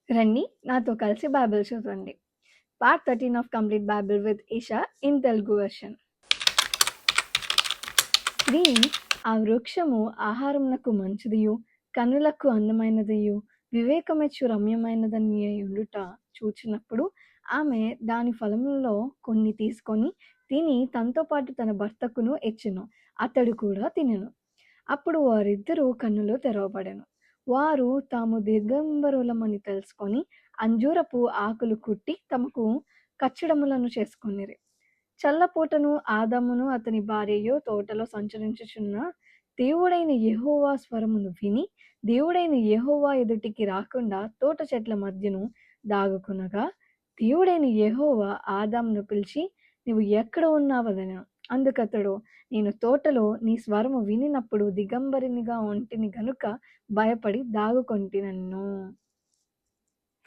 రండి నాతో కలిసి బైబిల్ చదవండి. Part 13 of complete Bible with Isha in Telugu version. 3. ఆ వృక్షము ఆహారమునకు మంచిదియు కన్నులకు అందమైనదియు వివేకమెచ్చు రమ్యమైనదనియుండుట చూచినప్పుడు ఆమె దాని ఫలములలో కొన్ని తీసుకొని తిని తనతో పాటు తన భర్తకును ఇచ్చెను. అతడు కూడా తినెను. అప్పుడు వారిద్దరూ కన్నులు తెరవబడెను. వారు తాము దిగంబరులమని తెలుసుకొని అంజూరపు ఆకులు కుట్టి తమకు కచ్చడములను చేసుకొనిరి. చల్లపూటను ఆదామును అతని భార్యయు తోటలో సంచరించుచున్న దేవుడైన యెహోవా స్వరమును విని దేవుడైన యెహోవా ఎదుటికి రాకుండా తోట చెట్ల మధ్యను దాగుకొనగా దేవుడైన యెహోవా ఆదామును పిలిచి, నీవు ఎక్కడ ఉన్నావదెను. అందుకతడు, నేను తోటలో నీ స్వరము వినినప్పుడు దిగంబరినిగా ఒంటిని గనుక భయపడి దాగుకొంటినెను.